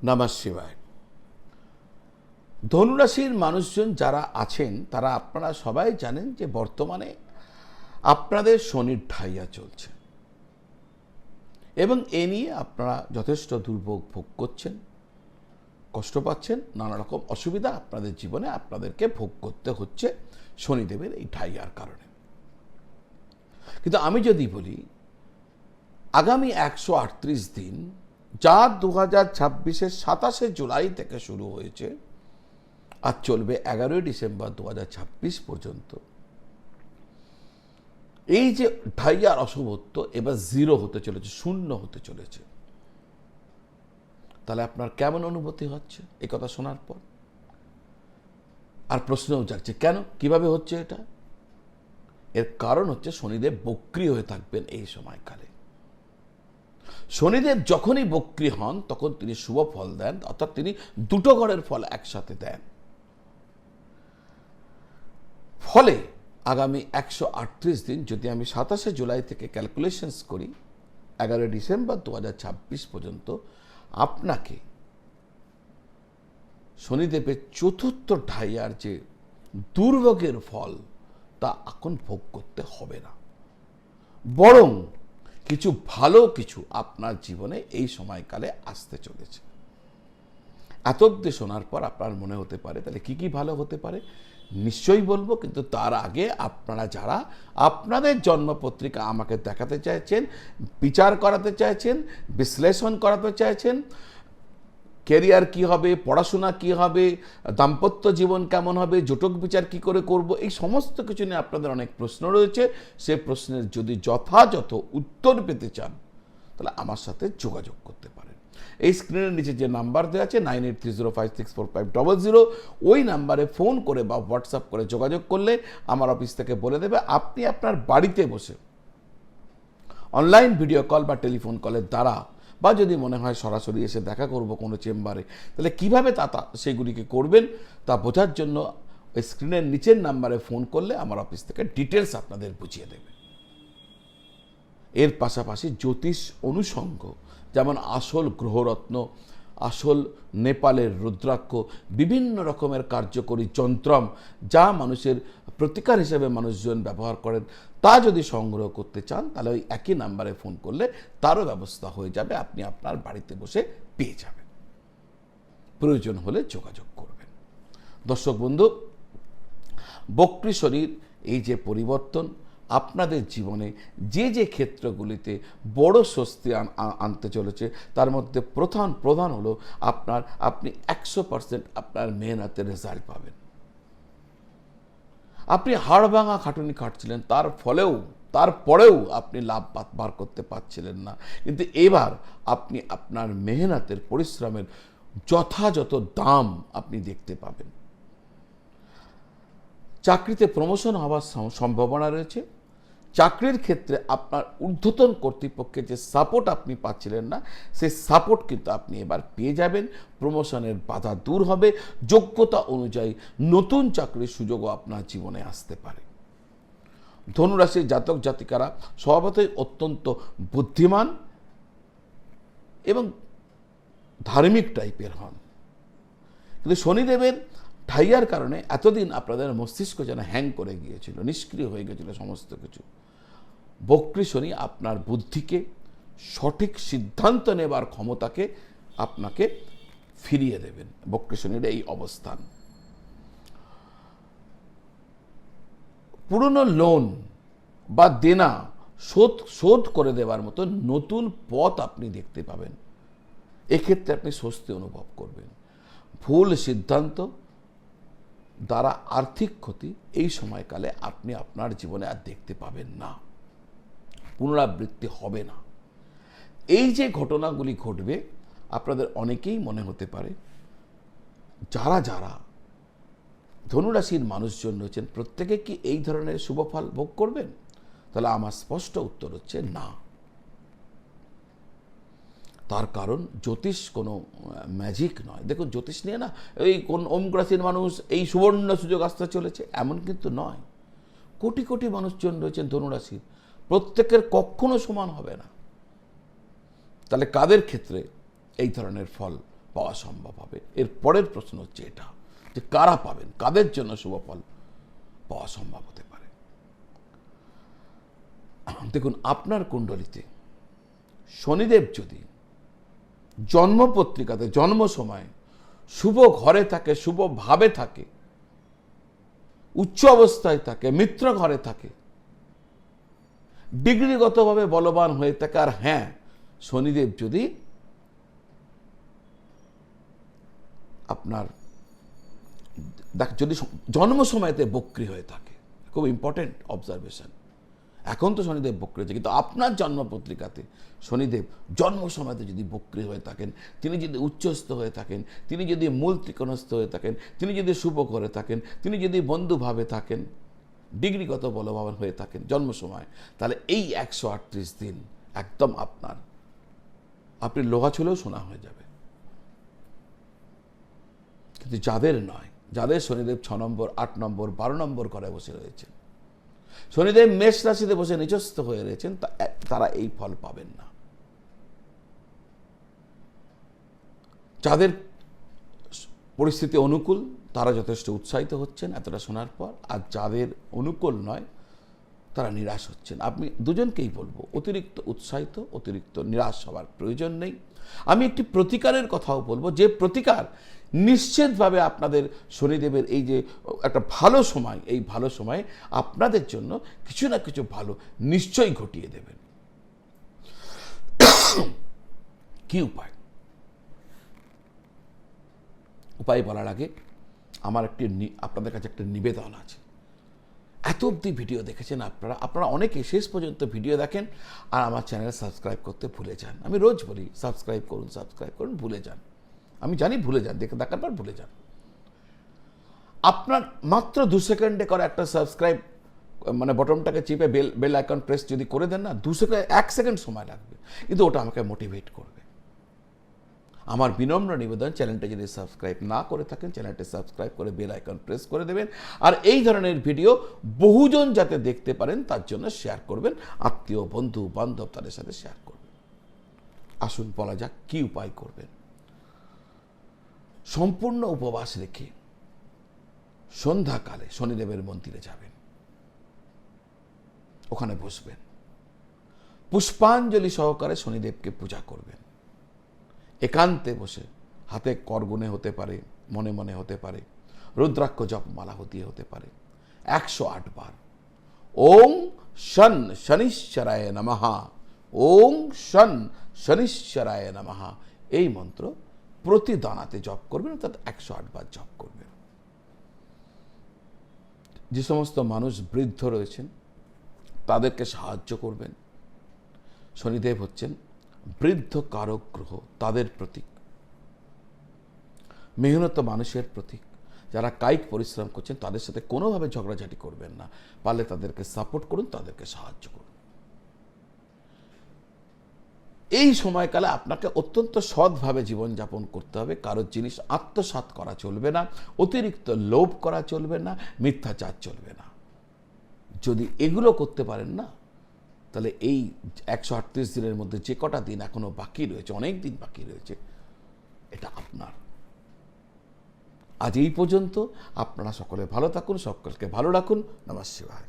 নমঃ শিবায়। ধনুরাশির মানুষজন যারা আছেন তারা আপনারা সবাই জানেন যে বর্তমানে আপনাদের শনির ঢাইয়া চলছে এবং এ নিয়ে আপনারা যথেষ্ট দুর্ভোগ ভোগ করছেন, কষ্ট পাচ্ছেন, নানা রকম অসুবিধা আপনাদের জীবনে আপনাদেরকে ভোগ করতে হচ্ছে শনিদেবের এই ঢাইয়ার কারণে। কিন্তু আমি যদি বলি আগামী 138 দিন যা 2026-এর 27শে জুলাই থেকে শুরু হয়েছে আর চলবে 11ই ডিসেম্বর 2026 পর্যন্ত, এই যে ঢাইয়ার অশুভত্ব এবার জিরো হতে চলেছে, শূন্য হতে চলেছে। তাহলে আপনার কেমন অনুভূতি হচ্ছে এই কথা শোনার পর? আর প্রশ্নও জাগছে কেন, কিভাবে হচ্ছে এটা? এর কারণ হচ্ছে শনিদেব বক্রী হয়ে থাকবেন এই সময়কালে। শনিদেব যখনই বক্রী হন তখন তিনি শুভ ফল দেন, অর্থাৎ তিনি দুটো ঘরের ফল একসাথে দেন। ফলে আগামী 138 দিন যদি আমি 27শে জুলাই থেকে ক্যালকুলেশনস করি 11 ডিসেম্বর 2026 পর্যন্ত, আপনাকে শনিদেবের চতুর্থ ঢাইয়ার যে দুর্ভোগের ফল তা এখন ভোগ করতে হবে না, বরং কিছু ভালো কিছু আপনার জীবনে এই সময়কালে আসতে চলেছে। এত অব্দি শোনার পর আপনার মনে হতে পারে তাহলে কি কি ভালো হতে পারে, নিশ্চয়ই বলবো। কিন্তু তার আগে আপনারা যারা আপনাদের জন্মপত্রিকা আমাকে দেখাতে চাইছেন, বিচার করাতে চাইছেন, বিশ্লেষণ করাতে চাইছেন, ক্যারিয়ার কি হবে, পড়াশোনা কি হবে, দাম্পত্য জীবন কেমন হবে, জটক বিচার কি করে করব, এই সমস্ত কিছু নিয়ে আপনাদের অনেক প্রশ্ন রয়েছে। সে প্রশ্নের যদি যথাযথ উত্তর পেতে চান তাহলে আমার সাথে যোগাযোগ করতে পারেন। এই স্ক্রিনের নিচে যে নাম্বার দেওয়া আছে 9830564500, ওই নাম্বারে ফোন করে বা হোয়াটসঅ্যাপ করে যোগাযোগ করলে আমার অফিস থেকে বলে দেবে আপনি আপনার বাড়িতে বসে অনলাইন ভিডিও কল বা টেলিফোন কলের দ্বারা, বা যদি মনে হয় সরাসরি এসে দেখা করব কোনো চেম্বারে, তাহলে কীভাবে সেগুলিকে করবেন তা বোঝার জন্য ওই স্ক্রিনের নিচের নাম্বারে ফোন করলে আমার অফিস থেকে ডিটেলস আপনাদের বুঝিয়ে দেবে। এর পাশাপাশি জ্যোতিষ অনুষঙ্গ, যেমন আসল গ্রহরত্ন, আসল নেপালের রুদ্রাক্ষ, বিভিন্ন রকমের কার্যকরী যন্ত্রম যা মানুষের প্রতিকার হিসেবে মানুষজন ব্যবহার করেন, তা যদি সংগ্রহ করতে চান তাহলে ওই একই নাম্বারে ফোন করলে তারও ব্যবস্থা হয়ে যাবে, আপনি আপনার বাড়িতে বসে পেয়ে যাবেন। প্রয়োজন হলে যোগাযোগ করবেন। দর্শক বন্ধু, বক্রী শনির এই যে পরিবর্তন আপনাদের জীবনে যে যে ক্ষেত্রগুলিতে বড় স্বস্তি আনতে চলেছে তার মধ্যে প্রধান হলো আপনি 100% আপনার মেহনতের রেজাল্ট পাবেন। আপনি হাড় ভাঙা খাটুনি খাটছিলেন, তারপরেও আপনি লাভ বার করতে পারছিলেন না, কিন্তু এবার আপনি আপনার মেহনতের পরিশ্রমের যথাযথ দাম আপনি দেখতে পাবেন। চাকরিতে প্রমোশন হওয়ার সম্ভাবনা রয়েছে। চাকরির ক্ষেত্রে আপনার ঊর্ধ্বতন কর্তৃপক্ষের যে সাপোর্ট আপনি পাচ্ছিলেন না, সেই সাপোর্ট কিন্তু আপনি এবার পেয়ে যাবেন। প্রমোশনের বাধা দূর হবে, যোগ্যতা অনুযায়ী নতুন চাকরির সুযোগও আপনার জীবনে আসতে পারে। ধনুরাশির জাতক জাতিকারা স্বভাবতই অত্যন্ত বুদ্ধিমান এবং ধার্মিক টাইপের হন, কিন্তু শনিদেবের ঢাইয়ার কারণে এতদিন আপনাদের মস্তিষ্ক যেন হ্যাং করে গিয়েছিল, নিষ্ক্রিয় হয়ে গেছিল সমস্ত কিছু। বক্রী শনি আপনার বুদ্ধিকে, সঠিক সিদ্ধান্ত নেবার ক্ষমতাকে আপনাকে ফিরিয়ে দেবেন। বক্রী শনির এই অবস্থান পুরনো লোন বা দেনা শোধ করে দেওয়ার মতো নতুন পথ আপনি দেখতে পাবেন। এক্ষেত্রে আপনি স্বস্তি অনুভব করবেন। ভুল সিদ্ধান্ত দ্বারা আর্থিক ক্ষতি এই সময়কালে আপনি আপনার জীবনে আর দেখতে পাবেন না, পুনরাবৃত্তি হবে না। এই যে ঘটনাগুলি ঘটবে আপনাদের অনেকেই মনে হতে পারে যারা ধনুরাশির মানুষজন রয়েছেন প্রত্যেকে কি এই ধরনের শুভফল ভোগ করবেন? তাহলে আমার স্পষ্ট উত্তর হচ্ছে না। তার কারণ জ্যোতিষ কোনো ম্যাজিক নয়। দেখুন, জ্যোতিষ নিয়ে না এই কোন অমুক রাশির মানুষ এই সুবর্ণ সুযোগ আসতে চলেছে এমন কিন্তু নয়। কোটি কোটি মানুষজন রয়েছেন ধনুরাশির, প্রত্যেকের কখনো সমান হবে না। তাহলে কাদের ক্ষেত্রে এই ধরনের ফল পাওয়া সম্ভব হবে। এর পরের প্রশ্ন হচ্ছে এটা যে কারা পাবেন, কাদের জন্য শুভ ফল পাওয়া সম্ভব হতে পারে। দেখুন, আপনার কুণ্ডলিতে শনিদেব যদি জন্মপত্রিকাতে জন্ম সময় শুভ ঘরে থাকে, শুভ ভাবে থাকে, উচ্চ অবস্থায় থাকে, মিত্র ঘরে থাকে, ডিগ্রিগতভাবে বলবান হয়ে থাকে, আর হ্যাঁ শনিদেব যদি আপনার যদি জন্ম সময়তে বক্রী হয়ে থাকে, খুব ইম্পর্টেন্ট অবজারভেশন। এখন তো শনিদেব বক্রী হয়েছে, কিন্তু আপনার জন্মপত্রিকাতে শনিদেব জন্ম সময়তে যদি বক্রী হয়ে থাকেন, তিনি যদি উচ্চস্থ হয়ে থাকেন, তিনি যদি মূল ত্রিকোণস্থ হয়ে থাকেন, তিনি যদি শুভ করে থাকেন, তিনি যদি বন্ধুভাবে থাকেন, ডিগ্রিগত বলবান হয়ে থাকেন জন্ম সময়, তাহলে এই 138 দিন একদম আপনার, আপনি লোহা ছুলেও সোনা হয়ে যাবে। কিন্তু যাদের নয়, যাদের শনিদেব 6 নম্বর, 8 নম্বর, 12 নম্বর ঘরে বসে রয়েছেন, শনিদেব মেষ রাশিতে বসে নিচস্থ হয়ে রয়েছেন, তারা এই ফল পাবেন না। যাদের পরিস্থিতি অনুকূল তারা যথেষ্ট উৎসাহিত হচ্ছেন এতটা শোনার পর, আর যাদের অনুকূল নয় তারা নিরাশ হচ্ছেন। আমি দুজনকেই বলবো অতিরিক্ত উৎসাহিত, অতিরিক্ত নিরাশ হওয়ার প্রয়োজন নেই। আমি একটি প্রতিকারের কথাও বলবো, যে প্রতিকার নিশ্চিতভাবে আপনাদের শনিদেবের এই যে একটা ভালো সময়, এই ভালো সময়ে আপনাদের জন্য কিছু না কিছু ভালো নিশ্চয়ই ঘটিয়ে দেবেন। কি উপায়? উপায় বলার আগে আমার আপনাদের কাছে একটা নিবেদন আছে। এত অবধি ভিডিও দেখেছেন আপনারা অনেকে শেষ পর্যন্ত ভিডিও দেখেন আর আমার চ্যানেল সাবস্ক্রাইব করতে ভুলে যান। আমি রোজ বলি সাবস্ক্রাইব করুন, ভুলে যান। আমি জানি ভুলে যান, দেখার পর ভুলে যান। আপনার মাত্র 2 সেকেন্ডে করা একটা সাবস্ক্রাইব বটনটাকে চিপে বেল আইকন প্রেস যদি করে দেন না, 1 সেকেন্ড সময় লাগবে, কিন্তু ওটা আমাকে মোটিভেট করবে। আমার বিনম্র নিবেদন, চ্যানেলটা যদি সাবস্ক্রাইব না করে থাকেন, চ্যানেলটা সাবস্ক্রাইব করে বেল আইকন প্রেস করে দেবেন। আর এই ধরনের ভিডিও বহুজন যাতে দেখতে পারেন তার জন্য শেয়ার করবেন, আত্মীয় বন্ধু বান্ধব তাদের সাথে শেয়ার করবেন। আসুন বলা যাক কি উপায় করবেন। সম্পূর্ণ উপবাস রেখে সন্ধ্যাকালে শনিদেবের মন্দিরে যাবেন, ওখানে বসবেন, পুষ্পাঞ্জলি সহকারে শনিদেবকে পূজা করবেন। একান্তে বসে হাতে করগুনে হতে পারে, মনে মনে হতে পারে, রুদ্রাক্ষ জপমালা দিয়ে হতে পারে, 108 বার ওং শন শনিশ্চরায় নমঃ, ওং শন শনিশ্চরায় নমঃ এই মন্ত্র প্রতি দানাতে জপ করবেন, অর্থাৎ 108 বার জপ করবেন। যে সমস্ত মানুষ বৃদ্ধ রয়েছেন তাদেরকে সাহায্য করবেন। শনিদেব হচ্ছেন বৃদ্ধ কারক গ্রহ, তাদের প্রতীক, মেহনত মানুষের প্রতীক। যারা কায়িক পরিশ্রম করছেন তাদের সাথে কোনোভাবে ঝগড়াঝাটি করবেন না, পারলে তাদেরকে সাপোর্ট করুন, তাদেরকে সাহায্য করুন। এই সময়কালে আপনাকে অত্যন্ত সৎভাবে জীবনযাপন করতে হবে। কারোর জিনিস আত্মসাৎ করা চলবে না, অতিরিক্ত লোভ করা চলবে না, মিথ্যাচার চলবে না। যদি এগুলো করতে পারেন না, তাহলে এই 138 দিনের মধ্যে যে কটা দিন এখনো বাকি রয়েছে, অনেক দিন বাকি রয়েছে, এটা আপনার। আজ এই পর্যন্ত। আপনারা সকলে ভালো থাকুন, সকলকে ভালো রাখুন। নমঃ শিবায়।